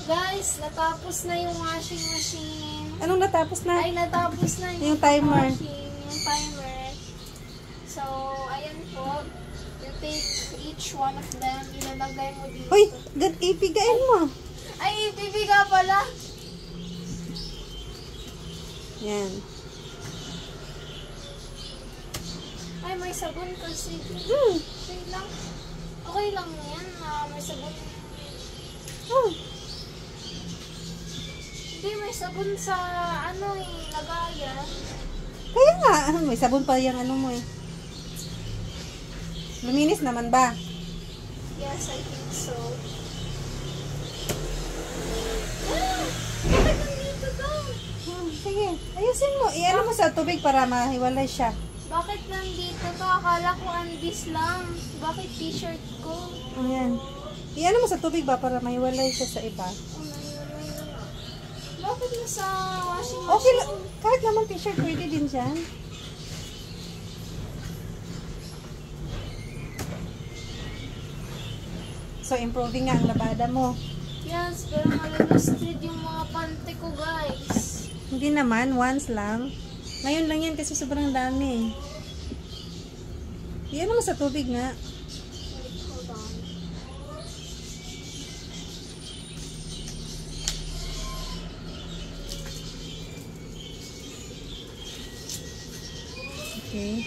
Guys, natapos na yung washing machine. Anong natapos na? Ay, natapos na Yung timer. Yung timer. So, ayan po. You take each one of them. Ilalagay mo dito. Uy, ipigain mo. Ay, ibibiga pala. Yan. Ay, may sabon kasi. Okay lang. Okay lang yan. May sabon. Hindi, may sabon sa lagayan. Kaya nga, may sabon pa yung ano mo eh. Luminis naman ba? Yes, I think so. Bakit nandito to? Sige, ayusin mo. Iano mo sa tubig para mahiwalay siya. Bakit nandito to? Akala ko undies lang. Bakit t-shirt ko? Ayan. Iano mo sa tubig ba para mahiwalay siya sa iba? Bakit nasa washing machine? Okay lang. Kahit naman t-shirt, pwede din dyan. So, improving nga ang labada mo. Yes, pero malilustrid yung mga panty ko, guys. Hindi naman, once lang. Ngayon lang yan kasi sobrang dami. Iyan mo sa tubig nga. Hold on. Okay.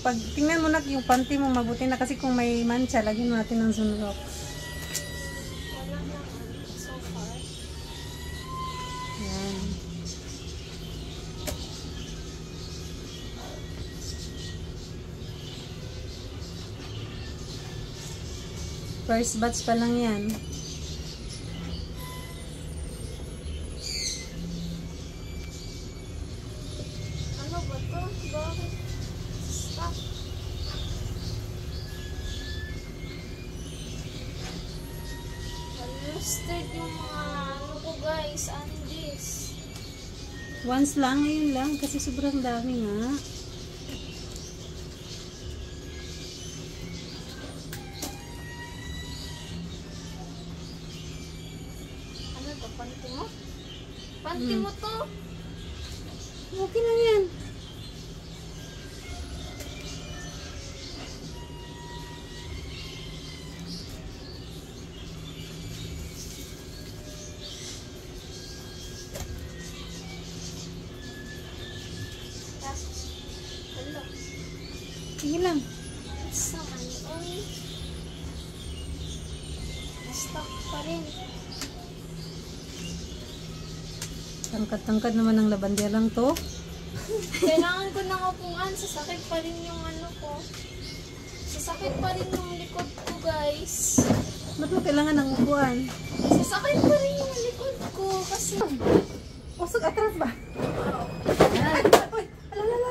Pag tingnan mo na yung panty mo, mabuti na kasi kung may mancha, lagyan mo natin ng sunrock. Wala naman so far. Yan. First batch pa lang yan. Ano ba to? Bakit? Stop. Malilustrid yung mga ko, guys. Undies. Once lang, ngayon lang, kasi sobrang dami nga. Ano to? Panty mo? Panty mo to? Okay lang yan. Hello. Sige lang. Saan? Uy. Na-stuck pa rin. Tangkad-tangkad naman ng labanderang to. Kailangan ko ng upuan. Sasakit pa rin yung ano ko. Sasakit pa rin yung likod ko, guys. Ba't mo kailangan ng upuan? Sasakit pa rin yung likod ko. Kasi... Usog atras ba? Yan. Uy, alalala.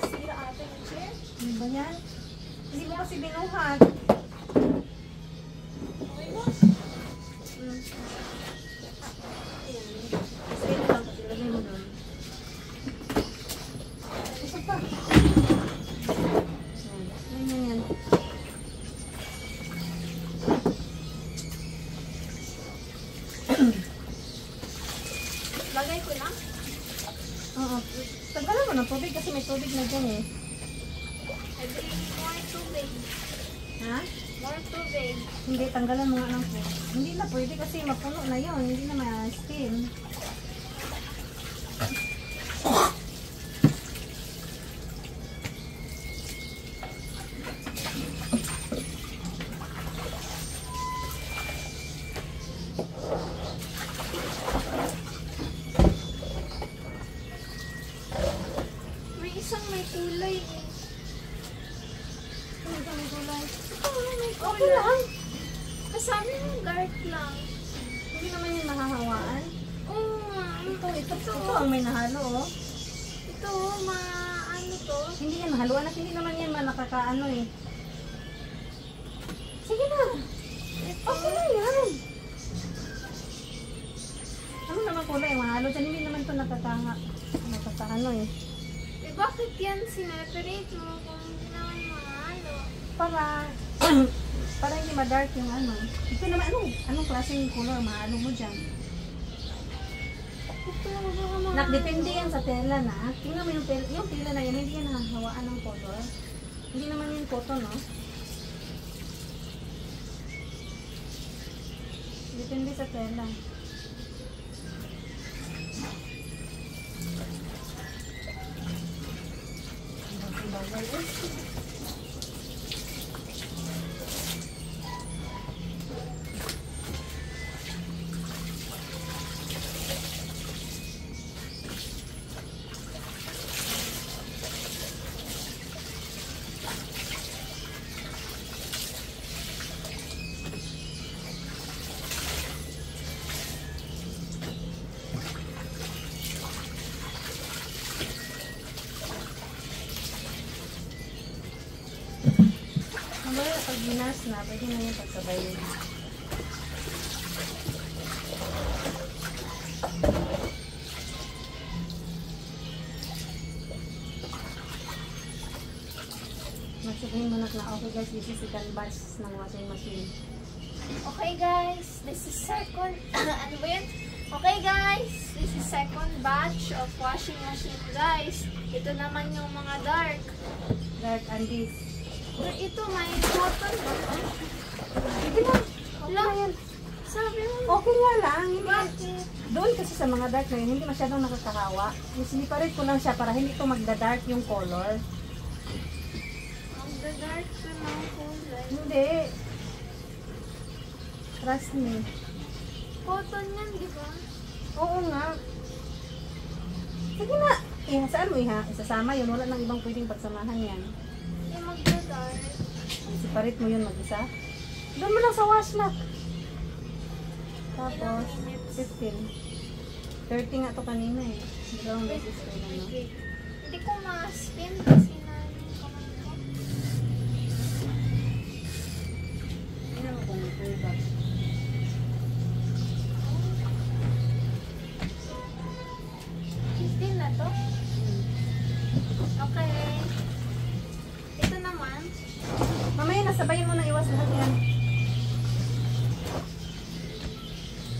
Sira ata yung chair. Ano ba yan? Hindi mo kasi binuhat. Okay ba? Sige na lang, kasi lagay mo doon. Usog pa. Yan. Lagay ko na. Oo. Tanggalan mo ng tubig kasi may tubig na dyan eh. More tubig. Ha? More tubig. Hindi, tanggalan mo nga ng tubig. Hindi na pwede kasi mapuno na yon. Hindi na ma-steam. May isang may kulay eh. Ano ba may gulay? May Okay kulay. lang. Kasabi mo dark lang. Hindi naman yung mahahawaan. Oo nga. Ito ang may nahalo oh. Ito, ano to? Hindi yan mahaluan at hindi naman yan nakakaano eh. Sige na. Okay na yan. Ano naman kulay mahalo dyan? Hindi naman ito nakakaano eh. Eh, bakit yan sineperate mo kung hindi naman mahalo? Para para hindi ma-dark yung ano. Ito naman ano. klaseng color maano mo dyan. Ito, baka mga... Nak, depende yan sa tela na. Tingnan mo yung tela na yan, hindi yan hawaan ng color. Hindi naman yung cotton, no? Depende sa tela. Pag ginas na, pwede na yung pagsabayin. Magsabihin mo na okay guys, this is the canvas ng washing machine. Okay guys, this is second, ano ba yun? Okay guys, this is second batch of washing machine guys. Ito naman yung mga dark. Dark and this. Ito may cotton ba? Sige na. Okay Lang. na yan. Sabi mo, Okay nga lang. Hindi, bakit? doon kasi sa mga dark na yun, hindi masyadong nakakahawa. Siniparate ko lang siya para hindi ito magda-dark yung color. Ang dark ko ng kulay. Hindi. Trust me. Cotton yan, di ba? Oo nga. Sige na. Saan mo iha? Isasama yun. Wala nang ibang pwedeng pagsamahan yan. Yung magda-dark. Separate mo yun mag-isa. Doon mo lang sa wash lock. Tapos, Ilang minutes? 15. 30 nga to kanina eh. Dalawang beses ko yun, ano? Wait. Hindi ko ma-spin kasi na yung kamay ko. Tingnan mo kung may back. Na to? Okay. Ito naman. Mamaya nasabayin mo na iwas lahat yan.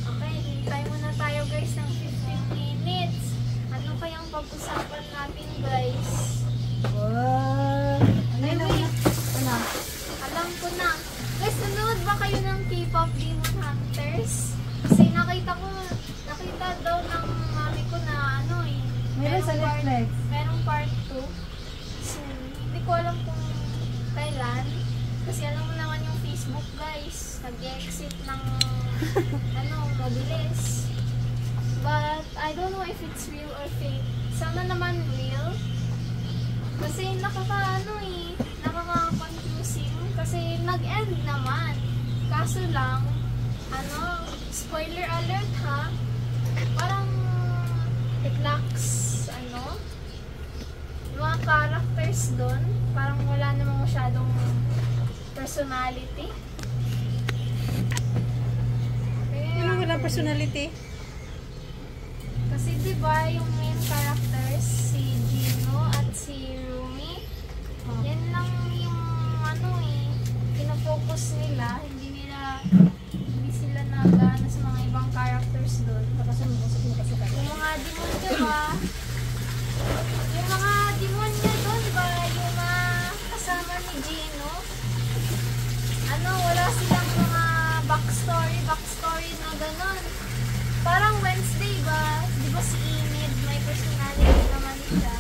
Okay, hintay muna tayo guys ng 15 minutes. Ano kayang pag-usapan natin guys? Wow! Ano Ay, yun? wait. Ano? Alam ko na. Guys, nanood ba kayo ng K-pop Demon Hunters? Kasi nakita daw ng mami ko na ano eh. Meron sa Netflix. Merong part 2. So, hindi ko alam kung kailan. Kasi alam mo naman yung Facebook guys. Nag-exit ng ano, mabilis. But, I don't know if it's real or fake. Sana naman real. Kasi nakaka-confusing. Kasi nag-end naman. Kaso lang, spoiler alert ha. Parang it lacks mga characters doon, parang wala namang masyadong personality. Ano wala personality? Kasi diba yung main characters, si Gino at si Rumi, yan lang yung pinafocus nila, hindi sila nagana sa mga ibang characters doon. Yung mga demon diba, yung mga demon niya doon ba, yung mga kasama ni Gino, wala silang mga backstory na gano'n. Parang Wednesday ba, di ba si Enid, may personality naman siya.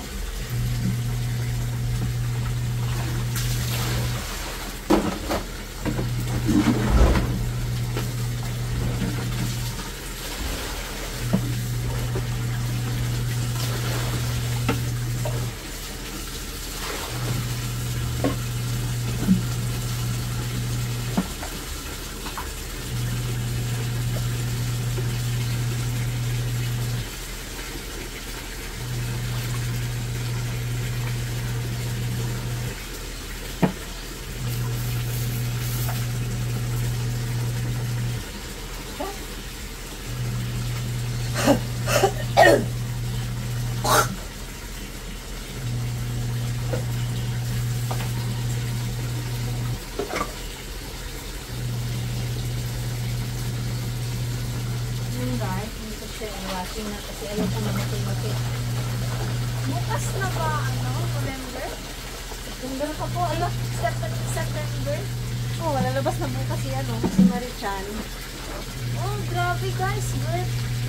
guys. Hindi ko siya washing na kasi ayaw ko mabating-bating. Bukas na ba, ano, November? September pa po, ala. September? Oh, lalabas na bukas si ano, si Marichan. Oh, grabe guys.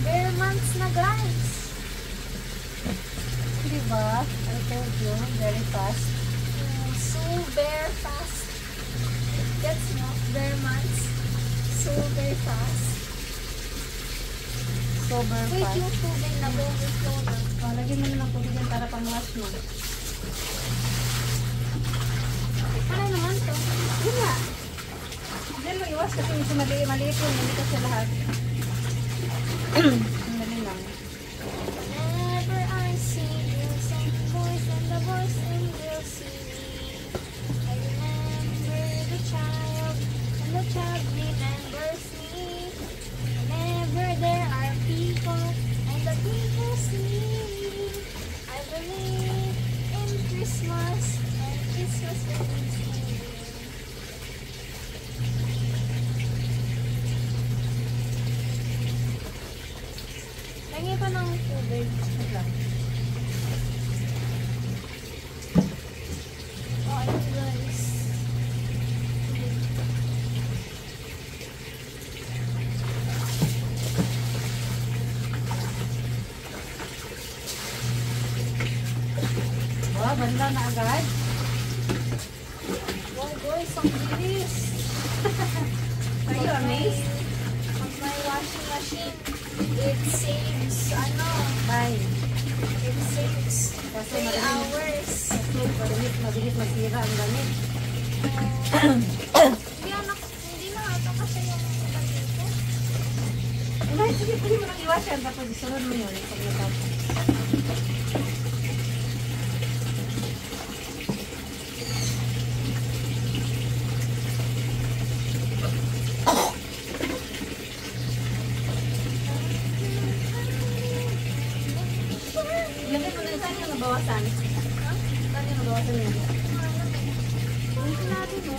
Bare months na guys. Diba? I told you, very fast. So bare fast. Gets mo? Bare months. So very fast. So very Wait, fast. yung tubig na overflow na. Oh, lagyan mo na ng tubig yan para pang-wash mo. Ano naman to? Yun nga. Diyan mo iwas kasi medyo maliit yun. Hindi kasi lahat. Dali lang. Whenever I see you, some boys and the boys and will see me. I remember the child, and the child remembers me. Whenever there are people, and the people see me. I believe in Christmas, and Christmas brings me. Lagi pa ng tubig. Wait lang. Oh, ayun guys. Wow, banda na agad. Wow guys, ang bilis. Are you amazed? Pag may washing machine, it saves, Bye. it saves Kasi 3 madaling- hours. Mabilis masira ang damit. Hindi na ata kasi yung iba dito. Ay, sige, pwede mo lang iwash yan. Tapos isunod mo yun. Pag natapos. Ilagay mo na yung saan yung nabawasan. Saan yung nabawasan niya? Ito natin, no?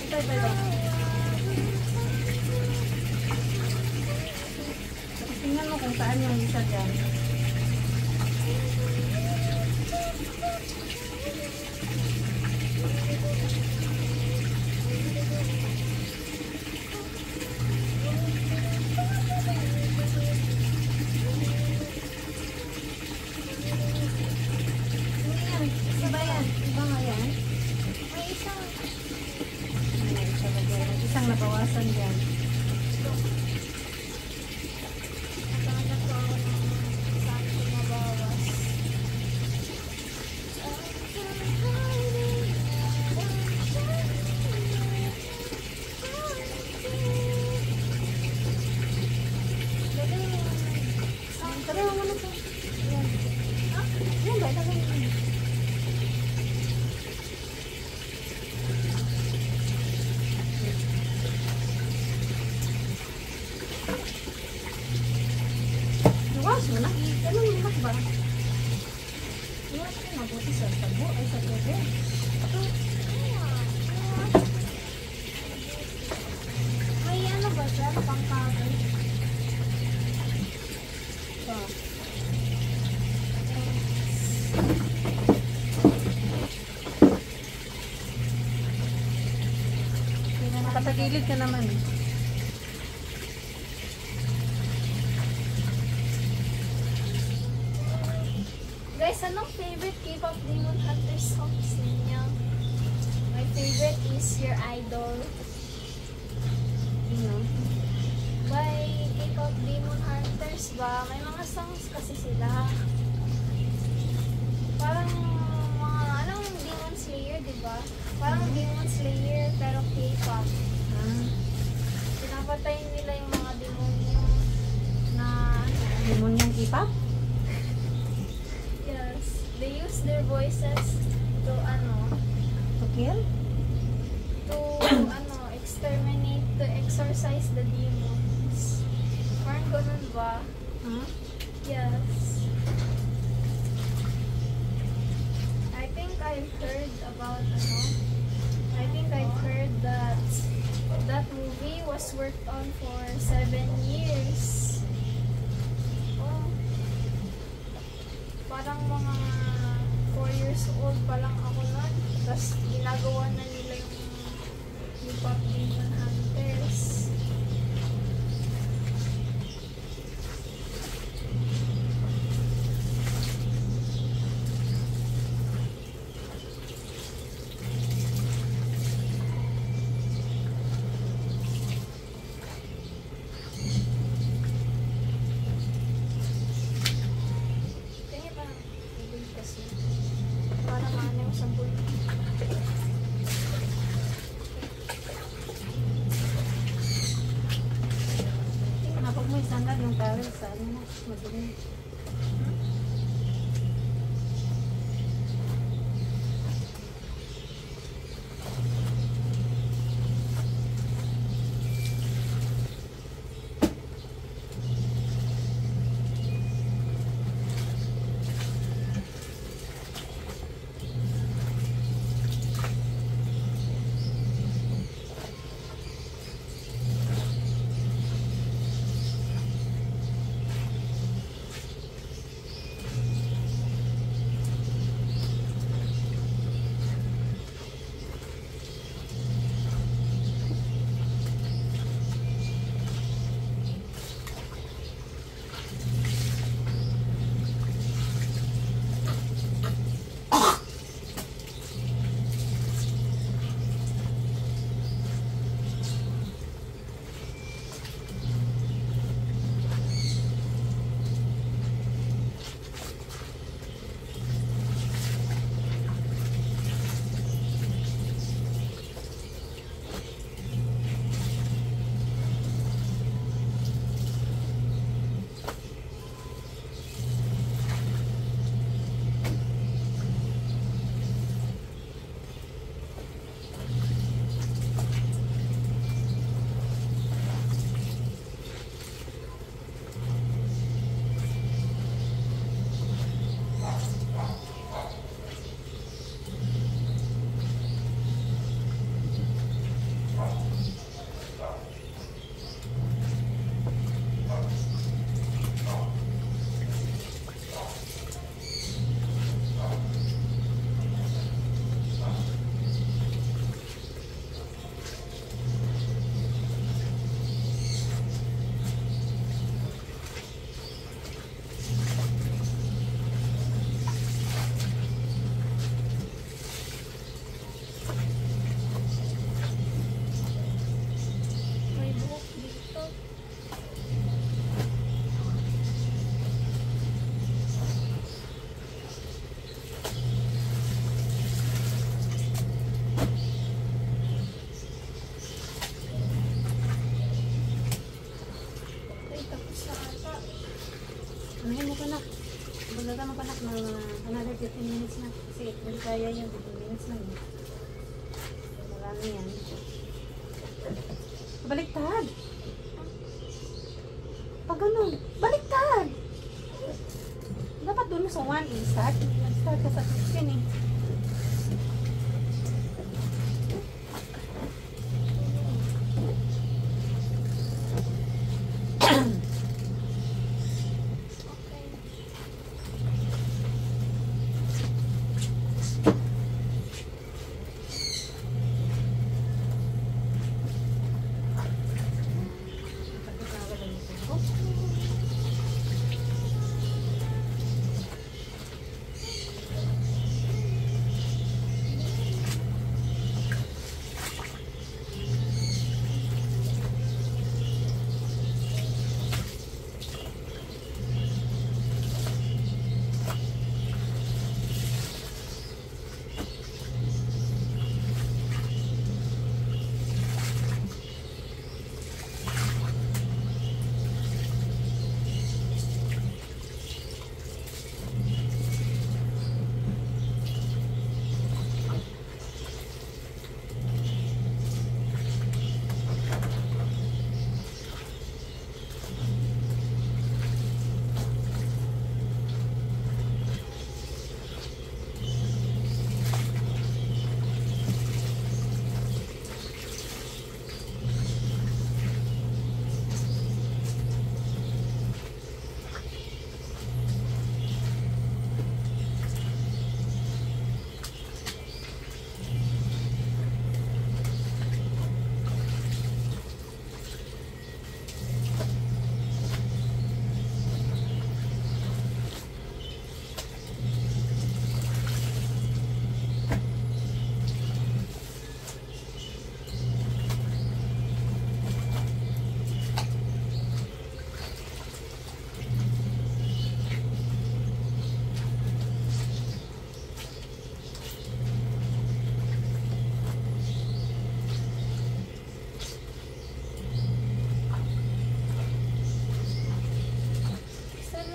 Ito. Tingnan mo kung saan yung isa dyan. Iba yan. Iba nga yan. May isang Isang nabawasan dyan. nagkakata ko ako ng saan ko mabawas. Sabi mo muna ito. Yan. Yan ba? Ilagay mo. Iwash mo na. Ganun mo na ba? Iwash mo mabuti sa tabo ay sa tubig. May ano ba dyan? Pang-cover? Ito. Nakatagilid ka naman. Guys, anong favorite K-pop Demon Hunter songs ninyo? My favorite is Your Idol Ano? by K-pop Demon Hunters ba? May mga songs kasi sila. Parang mga, anong Demon Slayer, di ba? Parang Demon Slayer pero K-pop. Ah, Pinapatay nila yung mga demonyo na, demonyong K-pop? yes, they use their voices to, To kill? to exterminate, to exorcise the demons. Parang ganun ba? Huh? Yes. I think I've heard about, I think I've heard that That movie was worked on for 7 years. Oh, parang mga 4 years old pa lang ako nun. Tapos ginagawa na nila yung Pop Demon Hunters. Para maano yung sampul. Napag mo isanggal yung towel sa ano na, madumi. May buhok dito. Ay, tapos na ata. Anahin mo pa na. Bagaga mo pa na. Another 15 minutes na. Kasi hindi kaya yan. 15 minutes lang. Marami yan. Baliktad! Pag ganun, baliktad! Dapat doon sa 1 i-start. Nag-start ka sa 15 eh. Okay.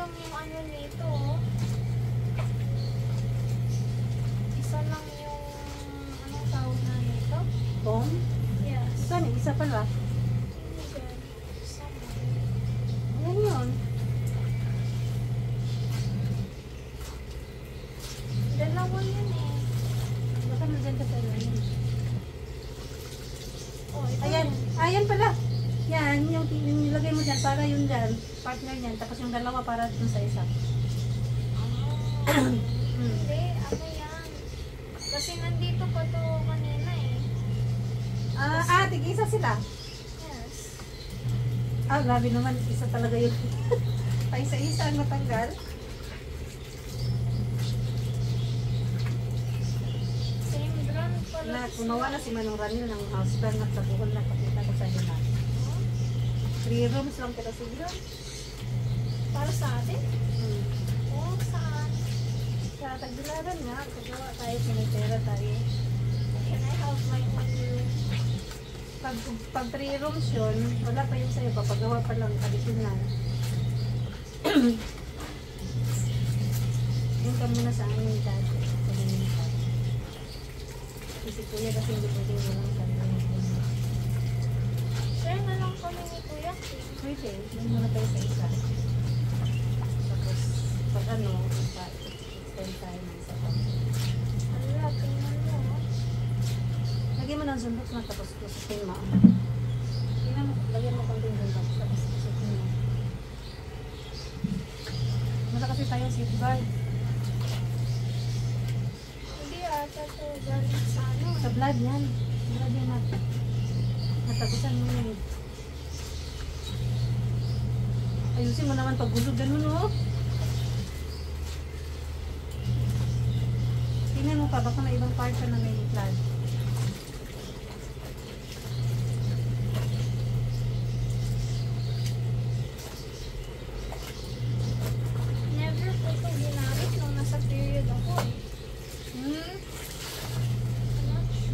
lang yung ano nito. Oh. Isa lang yung anong tawag na nito? Phone? Yes. Saan? Isa pala. Hindi dyan. Somewhere. Ayan yun. Dalawa yun eh. Baka nandyan ka sa ilalim. Oh, ito. Ayan. Ayan pala. Yan. Yung nilagay mo dyan para yun dyan. Partner niyan. Tapos yung dalawa para dun sa isa. Ah. Hindi, ano yan? Kasi nandito pa to kanina eh. Tig-isa sila. Yes. Grabe naman. Isa talaga yun. Paisa-isa ang matanggal. Same brand pala. Na, kumawa na si Manong Ranil ng husband at sa buhol na pakita ko sa inyo na. 3 rooms lang kita siguro. Para sa atin? Hmm. Oo, saan? Sa Tagbilaran nga, kagawa tayo, sinitera tayo. Can I have my own room? Pag 3 rooms yun, wala pa yun sa'yo, papagawa pa lang, additional. Yun ka muna sa amin dati. Kasi kuya kasi hindi pwede mo lang kami. Share na lang kami ni Kuya. Pwede, yun muna tayo sa isa. Tapos, pag ano, extend tayo ng isa pa. Ala, tingnan mo. Oh. Lagyan mo ng sundok na tapos kusutin mo. Tingnan mo, lagyan mo konting sundok tapos kusutin mo. Wala kasi tayong seatbelt. Hindi ata to galing sa ano. Sa blood yan. Blood yan natin. Natagusan mo yun. Ayusin mo naman pag gulog ganun oh. Tingnan mo pa, baka may ibang part ka na may blood. Never ko ito ginamit nung nasa period ako eh. Ano?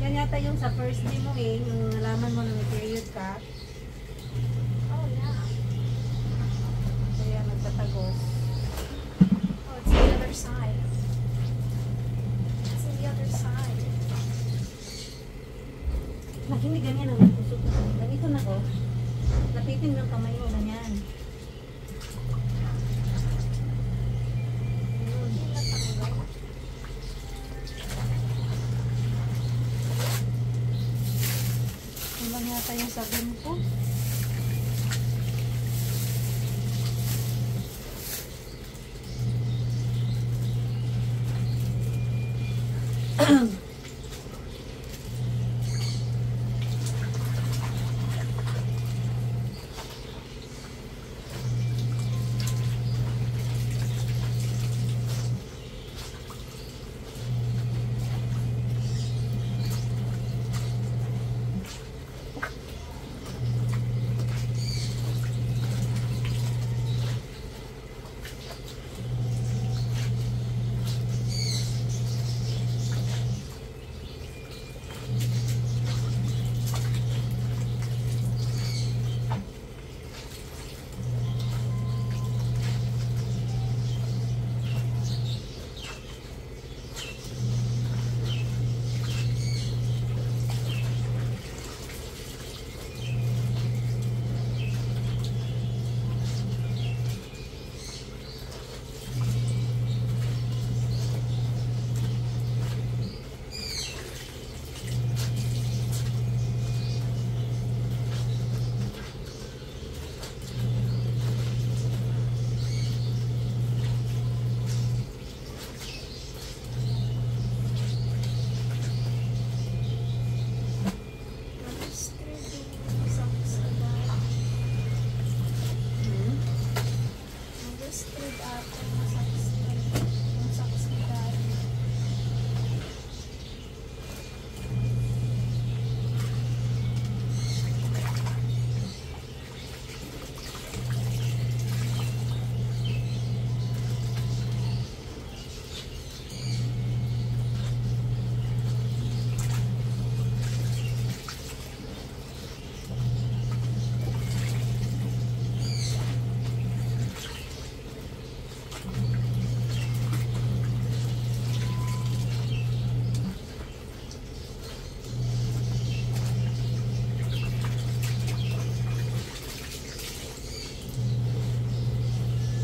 Yan yata yung sa first day mo eh, yung nalaman mo na may period ka. Oh yeah. Kaya nagtatagos. Oh, it's the other side. It's the other side. Hindi ganyan ang nagtusok na. Ganito na ko. Lapitin mo yung kamay mo, ganyan. Hindi natanggal. Kulang yata yung sabon ko.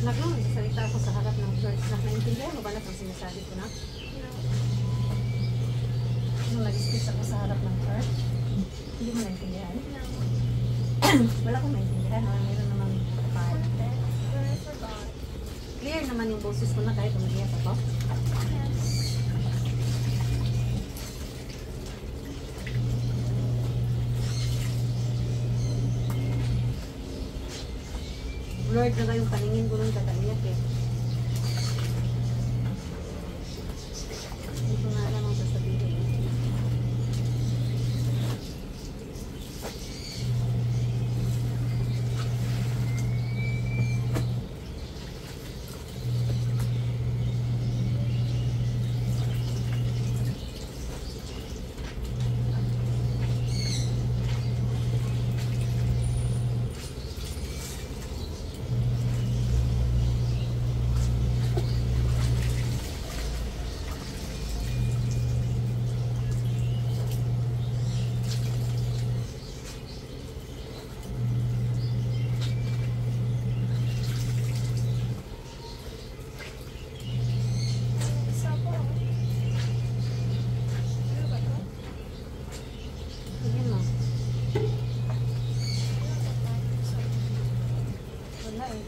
Nak, no, nagsasalita ako sa harap ng church. Nak, naintindihan mo ba na kung sinasabi ko na? No. Nung nag-speak ako sa harap ng church, hindi mo naintindihan? No. Wala akong naintindihan. Meron naman kapal. Content. But I forgot. Clear naman yung boses ko na kahit umiiyak ako. Yes. Lord na yung paningin ko nung kataiyak eh. Hindi ko nga alam ang sasabihin. Isa po. Ano ba to? Sige mo. Ano ba to? Isa. Wala eh.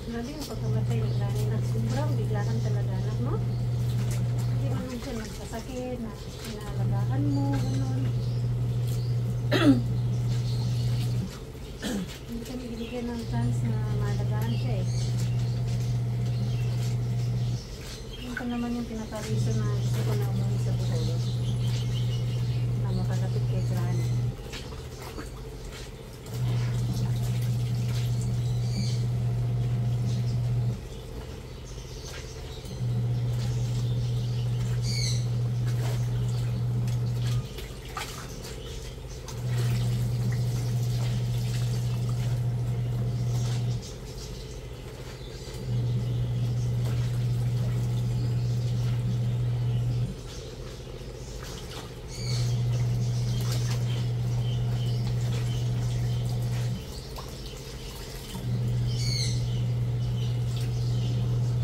Grabe yung pagkamatay ng nanay na sobrang biglaan talaga anak, no? Hindi man lang siya nagsasakit, na inaalagaan mo, gano'n. Hindi kami binigyan ng chance na maalagaan siya eh. Yun pa naman yung pinaka-reason na gusto ko na umuwi sa Bohol. Na makalapit kay Granny.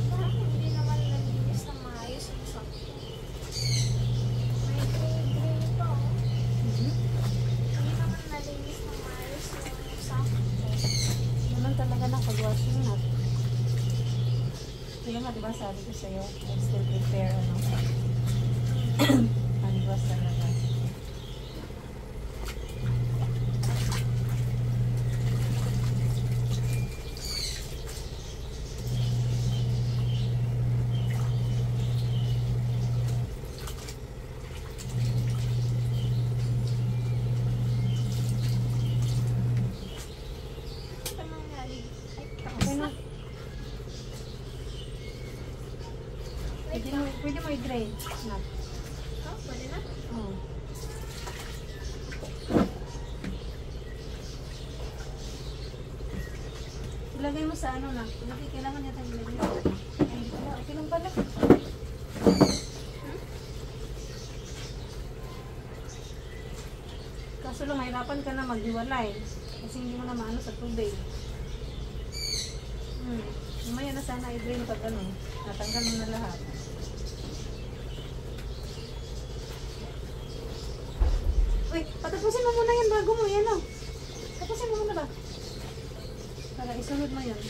Parang hindi naman nalinis ng maayos ang sakto. May gray-gray pa, oh. Hindi naman nalinis ng maayos yung sakto. Naman talaga ng pag-washing na. Kaya nga, diba sabi ko sa'yo, I still prepare, ano, hand-wash talaga. Ito nang nalig. Ay, tapos Okay na. na. Pwede mo i-drain. Na. Oh, pwede na? Oo. Ilagay mo sa ano na. Ilagay, kailangan yata ilagay. Ay, hindi pala. Okay lang pala. Kaso lang, mahirapan ka na maghiwalay. Kasi hindi mo na maano sa tubig. Mamaya na sana i-drain pag ano. Natanggal mo na lahat. Uy, patapusin mo muna yan bago mo. Yan o. Tapusin mo muna ba? Para isunod mo yan.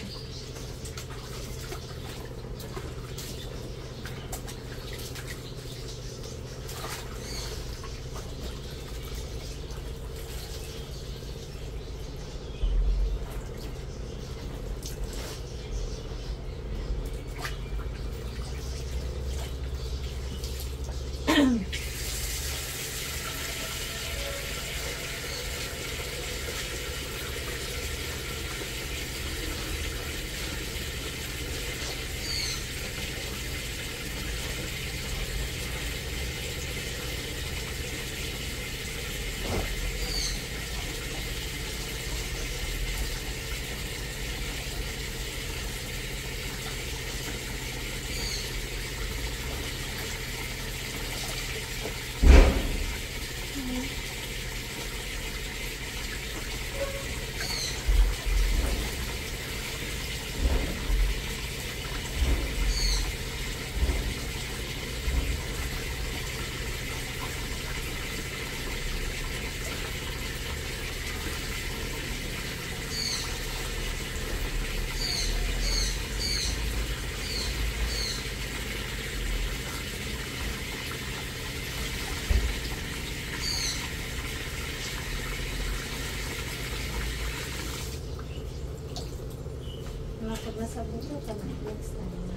pag nasa buko ka na, next time.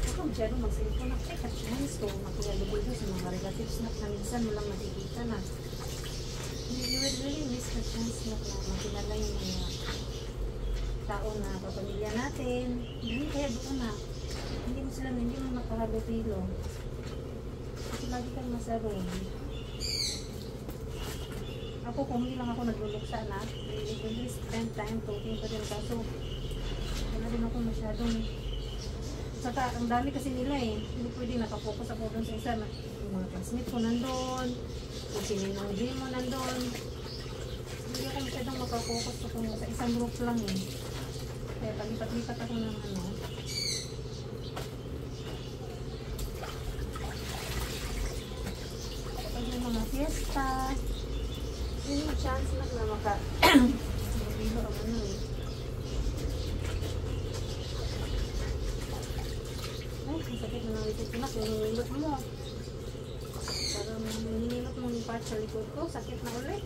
Ako masyadong mag-cellphone na, check at chance to, makihalubog sa mga relatives na minsan mo lang nakikita na. You would really miss the chance na makilala yung mga tao na kapamilya natin. Hindi kaya doon na. Hindi mo makahalubilo. Kasi lagi kang nasa room. Ako kung hindi lang ako nagluluksa na, I will spend time talking to them. Kaso, wala din ako masyadong. Saka, ang dami kasi nila eh. Hindi pwede nakapokus ako doon sa isa. Yung mga classmate ko nandun. Kung sininong game mo nandun. Hindi ako masyadong makapokus ako sa isang group lang eh. Kaya palipat-lipat ako ng ano. Kapag may mga fiesta, yun yung chance na maka-bilo ang ano eh. Ay, masakit na ng likod ko na. Pinilot mo. Para minilot mo yung part sa likod ko. Sakit na ulit.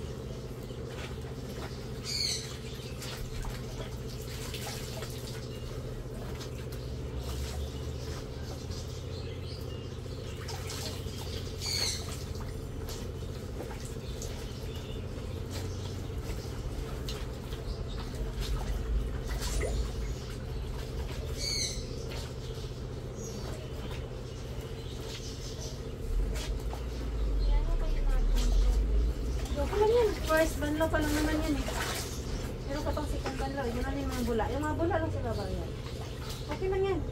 First banlaw pa lang naman yan eh. Meron ka pang second banlaw. Yun na yung mga bula. Yung mga bula lang sila ba yan? Okay lang yan.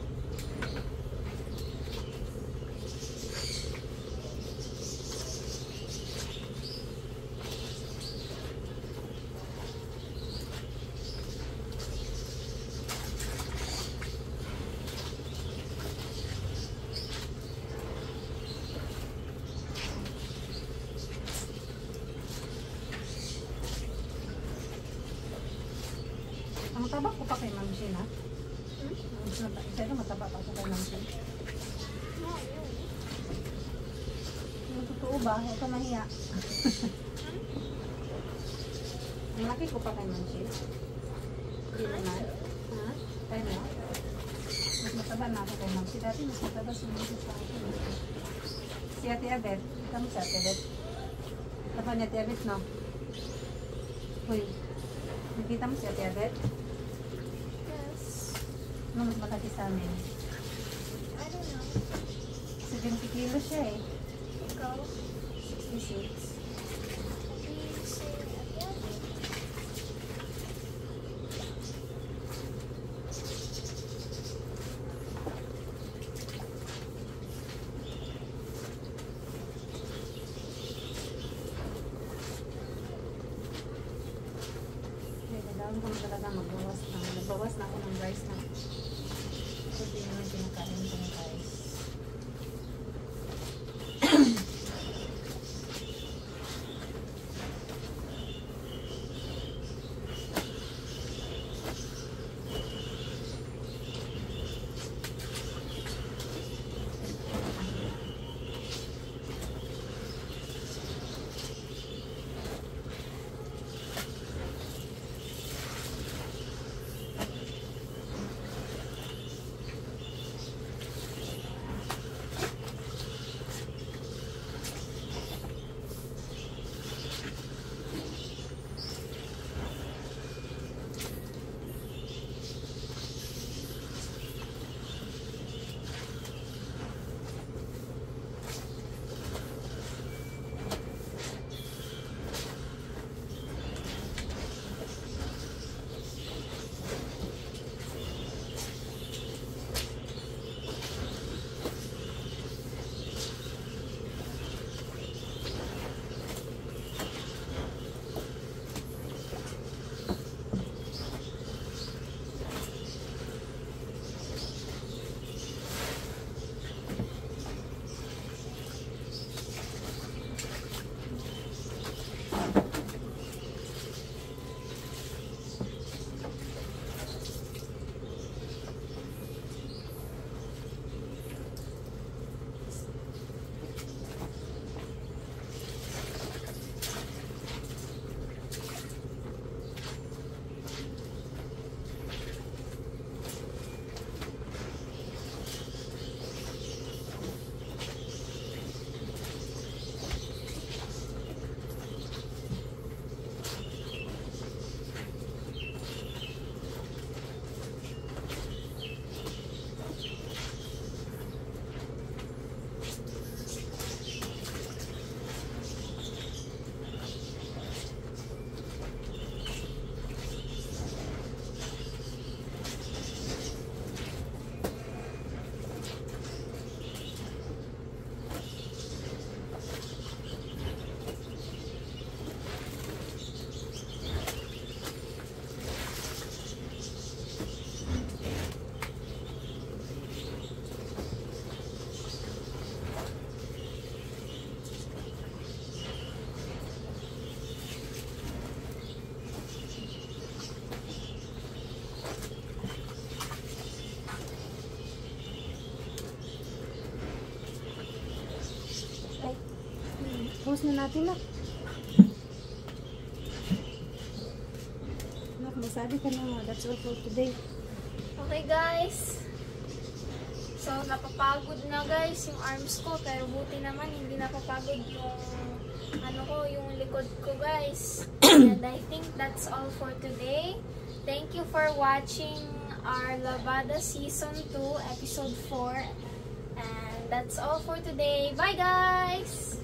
Ang mataba ko pa kay Ma'am Shin, ha? Pero mataba pa ako kay Ma'am Shin. Yung totoo ba? Huwag ka mahiya. Ang laki ko pa kay Ma'am Shin. Hindi naman. Ha? Kaya na? Mas mataba na ako kay Ma'am Shin. Dati mas mataba si Ma'am Shin sa akin. Si Ate Abet. Ikaw mo si Ate Abet. Taba ni Ate Abet, no? Uy. Nakita mo si Ate Abet? Ano mas malaki sa amin? I don't know. 70 kilos siya eh. Ikaw? 66. Hindi si Ate Ate. Kailangan ko na talaga magbawas na. Nagbawas na ako ng rice na. Ito din naman kinakain ko ng rice. Post na natin na. Nak, magsabi ka na. That's all for today. Okay guys. So, napapagod na guys yung arms ko. Pero buti naman, hindi napapagod yung ano ko, yung likod ko guys. And I think that's all for today. Thank you for watching our Labada Season 2, Episode 4. And that's all for today. Bye guys!